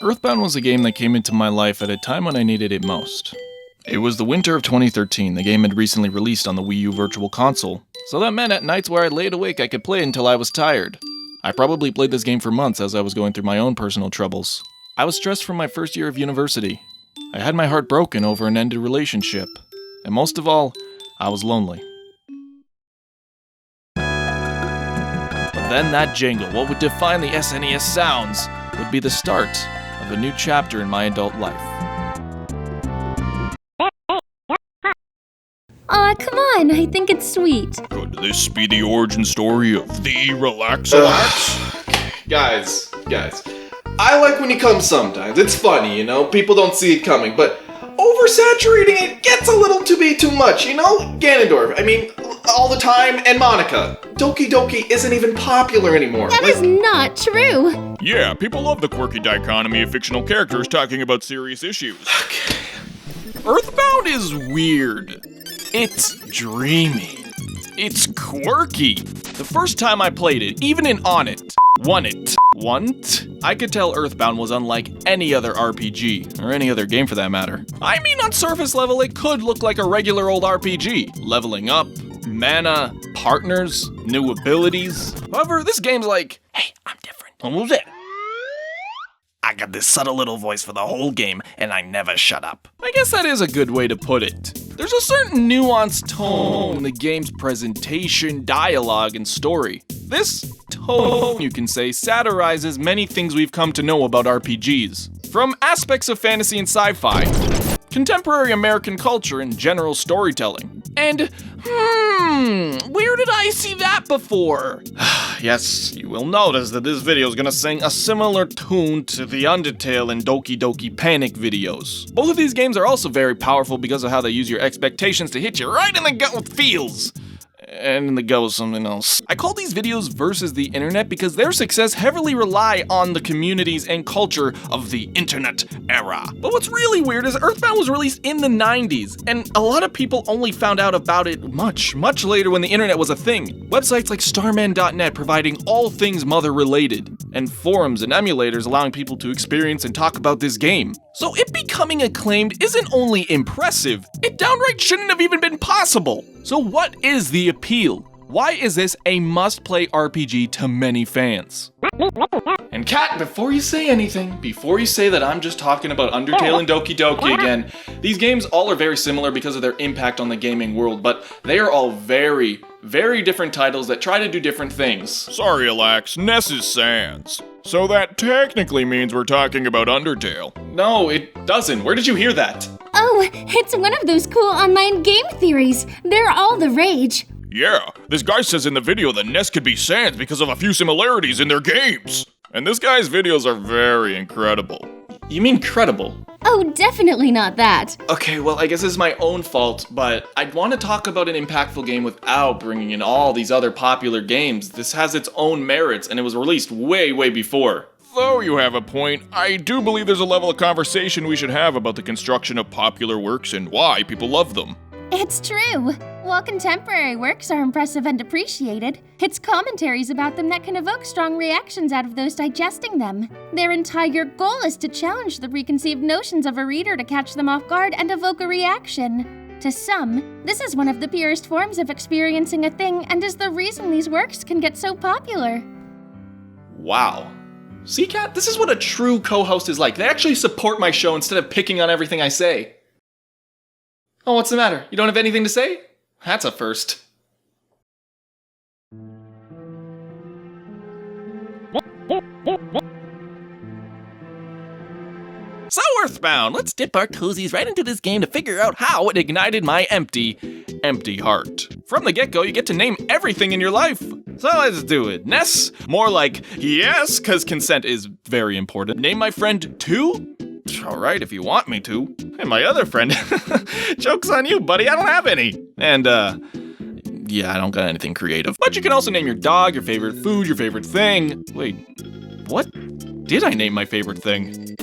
Earthbound was a game that came into my life at a time when I needed it most. It was the winter of 2013, the game had recently released on the Wii U Virtual Console, so that meant at nights where I laid awake I could play until I was tired. I probably played this game for months as I was going through my own personal troubles. I was stressed from my first year of university. I had my heart broken over an ended relationship. And most of all, I was lonely. But then that jingle, what would define the SNES sounds, would be the start of a new chapter in my adult life. Aw, come on, I think it's sweet. Could this be the origin story of the RelaxAlax? Guys, I like when he comes sometimes. It's funny, you know? People don't see it coming, but oversaturating it gets a little to be too much, you know? Ganondorf, I mean, all the time, and Monika. Doki Doki isn't even popular anymore. That is not true. Yeah, people love the quirky dichotomy of fictional characters talking about serious issues. Okay. Earthbound is weird. It's dreamy. It's quirky. The first time I played it, even in On It, I could tell Earthbound was unlike any other RPG, or any other game for that matter. I mean, on surface level, it could look like a regular old RPG. Leveling up, mana, partners, new abilities. However, this game's like, hey, I'm different. Almost it. I got this subtle little voice for the whole game, and I never shut up. I guess that is a good way to put it. There's a certain nuanced tone in the game's presentation, dialogue, and story. This tone, you can say, satirizes many things we've come to know about RPGs. From aspects of fantasy and sci-fi, contemporary American culture, and general storytelling. And, where did I see that before? Yes, you will notice that this video is gonna sing a similar tune to the Undertale and Doki Doki Panic videos. Both of these games are also very powerful because of how they use your expectations to hit you right in the gut with feels. And in the gut with something else. I call these videos versus the internet because their success heavily rely on the communities and culture of the internet era. But what's really weird is Earthbound was released in the 90s, and a lot of people only found out about it much later when the internet was a thing. Websites like starman.net providing all things mother related, and forums and emulators allowing people to experience and talk about this game. So it becoming acclaimed isn't only impressive, it downright shouldn't have even been possible. So what is the appeal? Why is this a must-play RPG to many fans? And Kat, before you say anything, before you say that I'm just talking about Undertale and Doki Doki again, these games all are very similar because of their impact on the gaming world, but they are all very, very different titles that try to do different things. Sorry, Alax, Ness is sans. So that technically means we're talking about Undertale. No, it doesn't. Where did you hear that? Oh, it's one of those cool online game theories. They're all the rage. Yeah, this guy says in the video that Ness could be sans because of a few similarities in their games. And this guy's videos are very incredible. You mean credible? Oh, definitely not that. Okay, well, I guess it's my own fault, but I'd want to talk about an impactful game without bringing in all these other popular games. This has its own merits, and it was released way before. Though you have a point, I do believe there's a level of conversation we should have about the construction of popular works and why people love them. It's true. While contemporary works are impressive and appreciated, it's commentaries about them that can evoke strong reactions out of those digesting them. Their entire goal is to challenge the preconceived notions of a reader to catch them off guard and evoke a reaction. To some, this is one of the purest forms of experiencing a thing and is the reason these works can get so popular. Wow. See, Kat, this is what a true co-host is like. They actually support my show instead of picking on everything I say. Oh, what's the matter? You don't have anything to say? That's a first. So Earthbound, let's dip our toesies right into this game to figure out how it ignited my empty heart. From the get-go, you get to name everything in your life. So let's do it. Ness? More like yes, because consent is very important. Name my friend 2? Alright, if you want me to. And my other friend. Joke's on you, buddy, I don't have any. And, yeah, I don't got anything creative. But you can also name your dog, your favorite food, your favorite thing. Wait, what did I name my favorite thing?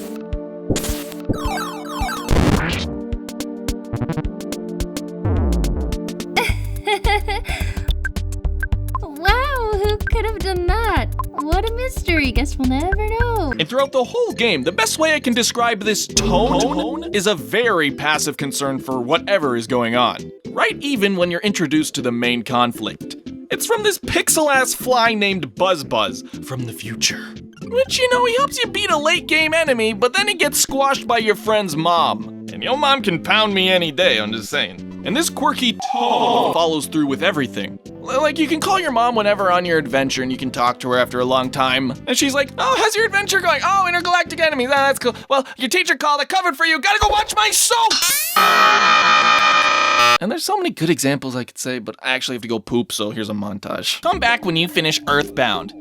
Wow, who could have done that? What a mystery. Guess we'll never know. And throughout the whole game, the best way I can describe this tone is a very passive concern for whatever is going on. Right even when you're introduced to the main conflict. It's from this pixel-ass fly named Buzz from the future. Which, you know, he helps you beat a late-game enemy, but then he gets squashed by your friend's mom. And your mom can pound me any day, I'm just saying. And this quirky tone follows through with everything. Like, you can call your mom whenever on your adventure, and you can talk to her after a long time. And she's like, oh, how's your adventure going? Oh, intergalactic enemies, ah, that's cool. Well, your teacher called, I covered for you, gotta go watch my soap! And there's so many good examples I could say, but I actually have to go poop, so here's a montage. Come back when you finish Earthbound.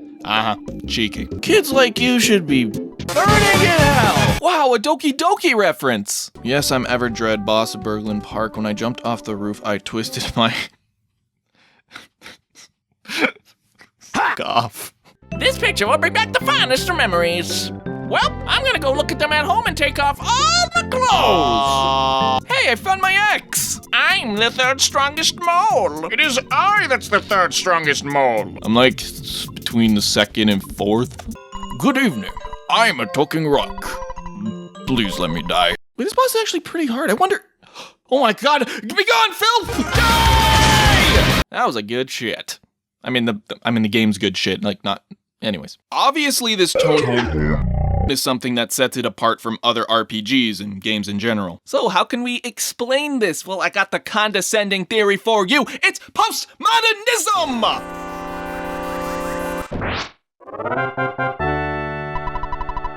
Cheeky. Kids like you should be burning in hell! Wow, a Doki Doki reference! Yes, I'm Everdread, boss of Berglund Park. When I jumped off the roof, I twisted my... Fuck off. This picture will bring back the fondest of memories. Well, I'm gonna go look at them at home and take off all my clothes. Hey, I found my ex! I'm the third strongest mole. It is I that's the third strongest mole. I'm like between the second and fourth. Good evening. I'm a talking rock. Please let me die. Wait, this boss is actually pretty hard. I wonder... Oh my god! Be gone, filth! Die! That was a good shit. I mean, the game's good shit, like not... Anyways. Obviously, this tone is something that sets it apart from other RPGs and games in general. So how can we explain this? Well, I got the condescending theory for you. It's post-modernism!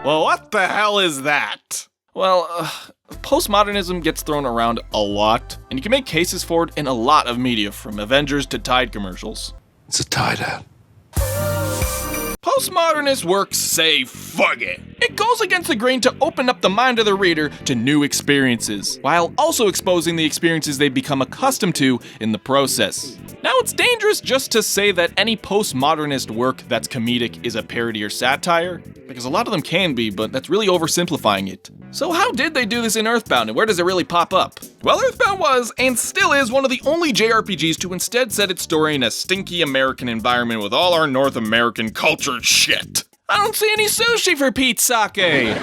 Well, what the hell is that? Well, postmodernism gets thrown around a lot, and you can make cases for it in a lot of media, from Avengers to Tide commercials. It's a Tide ad. Postmodernist works say fuck it. It goes against the grain to open up the mind of the reader to new experiences, while also exposing the experiences they've become accustomed to in the process. Now, it's dangerous just to say that any postmodernist work that's comedic is a parody or satire, because a lot of them can be, but that's really oversimplifying it. So how did they do this in Earthbound, and where does it really pop up? Well, Earthbound was, and still is, one of the only JRPGs to instead set its story in a stinky American environment with all our North American culture shit. I don't see any sushi for Pete's sake!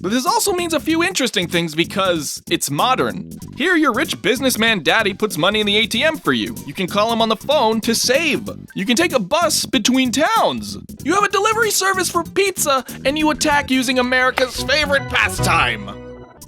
But this also means a few interesting things because it's modern. Here, your rich businessman daddy puts money in the ATM for you. You can call him on the phone to save. You can take a bus between towns. You have a delivery service for pizza, and you attack using America's favorite pastime.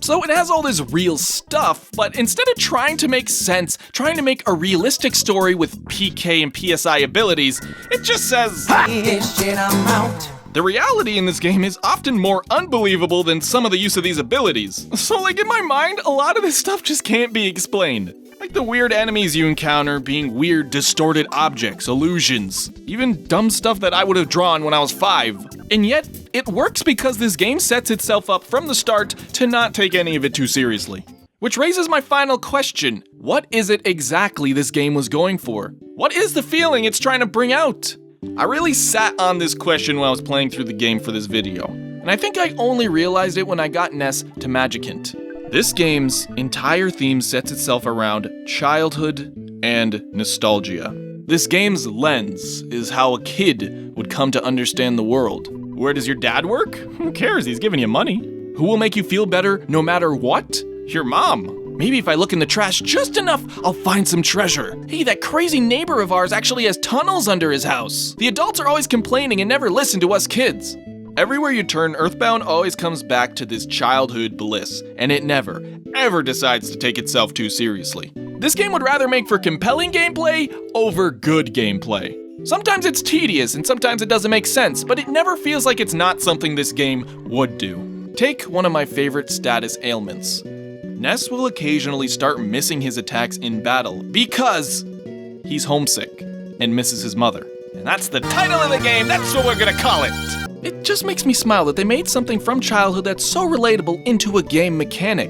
So it has all this real stuff, but instead of trying to make sense, trying to make a realistic story with PK and PSI abilities, it just says, Shit, I'm out. The reality in this game is often more unbelievable than some of the use of these abilities. So like in my mind, a lot of this stuff just can't be explained. Like the weird enemies you encounter being weird, distorted objects, illusions, even dumb stuff that I would have drawn when I was 5. And yet, it works because this game sets itself up from the start to not take any of it too seriously. Which raises my final question. What is it exactly this game was going for? What is the feeling it's trying to bring out? I really sat on this question while I was playing through the game for this video, and I think I only realized it when I got Ness to Magic Hint. This game's entire theme sets itself around childhood and nostalgia. This game's lens is how a kid would come to understand the world. Where does your dad work? Who cares? He's giving you money. Who will make you feel better no matter what? Your mom. Maybe if I look in the trash just enough, I'll find some treasure. Hey, that crazy neighbor of ours actually has tunnels under his house. The adults are always complaining and never listen to us kids. Everywhere you turn, Earthbound always comes back to this childhood bliss, and it never, ever decides to take itself too seriously. This game would rather make for compelling gameplay over good gameplay. Sometimes it's tedious and sometimes it doesn't make sense, but it never feels like it's not something this game would do. Take one of my favorite status ailments. Ness will occasionally start missing his attacks in battle because he's homesick and misses his mother. And that's the title of the game, that's what we're gonna call it! It just makes me smile that they made something from childhood that's so relatable into a game mechanic.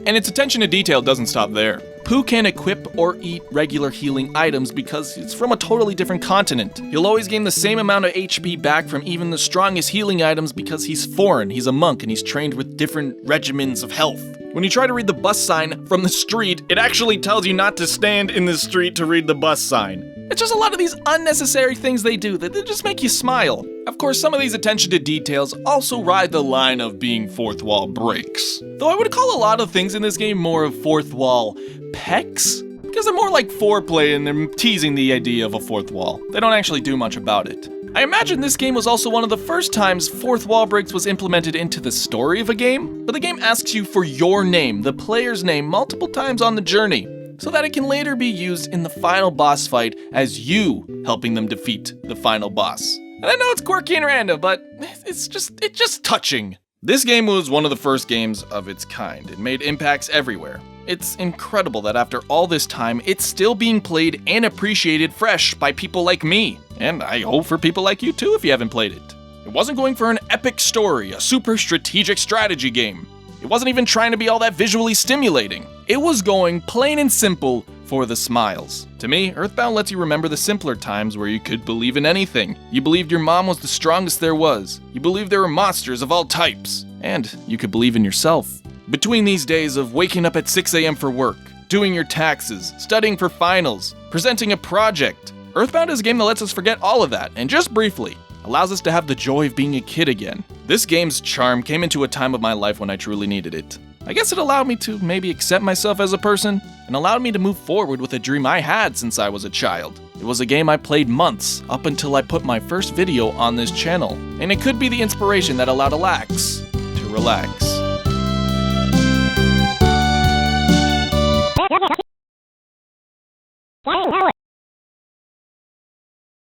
And its attention to detail doesn't stop there. Pooh can't equip or eat regular healing items because it's from a totally different continent. He'll always gain the same amount of HP back from even the strongest healing items because he's foreign, he's a monk, and he's trained with different regimens of health. When you try to read the bus sign from the street, it actually tells you not to stand in the street to read the bus sign. It's just a lot of these unnecessary things they do that just make you smile. Of course, some of these attention to details also ride the line of being fourth wall breaks. Though I would call a lot of things in this game more of fourth wall pecs, because they're more like foreplay and they're teasing the idea of a fourth wall. They don't actually do much about it. I imagine this game was also one of the first times fourth wall breaks was implemented into the story of a game, but the game asks you for your name, the player's name, multiple times on the journey, so that it can later be used in the final boss fight as you helping them defeat the final boss. And I know it's quirky and random, but it's just touching. This game was one of the first games of its kind. It made impacts everywhere. It's incredible that after all this time, it's still being played and appreciated fresh by people like me. And I hope for people like you too if you haven't played it. It wasn't going for an epic story, a super strategic strategy game. It wasn't even trying to be all that visually stimulating. It was going plain and simple for the smiles. To me, Earthbound lets you remember the simpler times where you could believe in anything. You believed your mom was the strongest there was. You believed there were monsters of all types. And you could believe in yourself. Between these days of waking up at 6 a.m. for work, doing your taxes, studying for finals, presenting a project, Earthbound is a game that lets us forget all of that, and just briefly, allows us to have the joy of being a kid again. This game's charm came into a time of my life when I truly needed it. I guess it allowed me to maybe accept myself as a person, and allowed me to move forward with a dream I had since I was a child. It was a game I played months, up until I put my first video on this channel, and it could be the inspiration that allowed Alax to relax.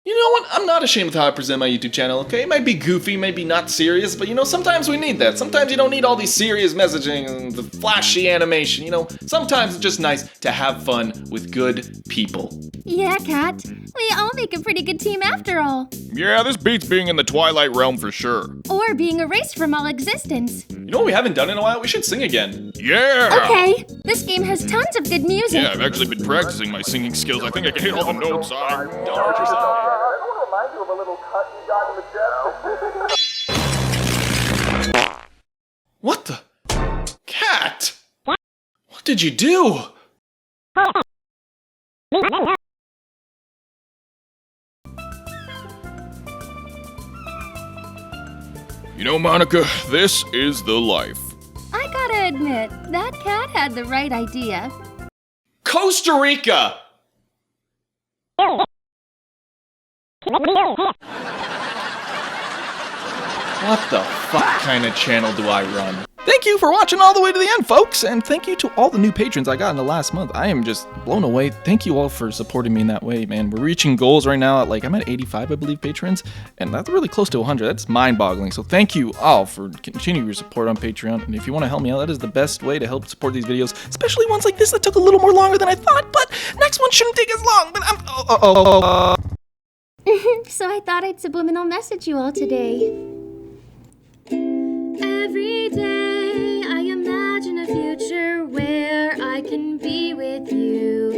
You know what? I'm not ashamed of how I present my YouTube channel, okay? It might be goofy, maybe not serious, but you know, sometimes we need that. Sometimes you don't need all these serious messaging and the flashy animation, you know? Sometimes it's just nice to have fun with good people. Yeah, Kat. We all make a pretty good team after all. Yeah, this beats being in the Twilight realm for sure. Or being erased from all existence. You know what we haven't done in a while? We should sing again. Yeah! Okay, this game has tons of good music. Yeah, I've actually been practicing my singing skills. I think I can hit all the notes. Don't hurt yourself. Remind you of a little cut you got in the chest. What the? Cat! What did you do? You know, Monika, this is the life. I gotta admit, that cat had the right idea. Costa Rica! What the fuck kind of channel do I run? Thank you for watching all the way to the end, folks, and thank you to all the new patrons I got in the last month. I am just blown away. Thank you all for supporting me in that way, man. We're reaching goals right now at I'm at 85, I believe, patrons, and that's really close to 100. That's mind-boggling. So thank you all for continuing your support on Patreon, and if you want to help me out, that is the best way to help support these videos, especially ones like this that took a little more longer than I thought, but next one shouldn't take as long, but So I thought I'd subliminal message you all today. Every day I imagine a future where I can be with you.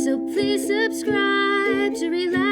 So please subscribe to Relax.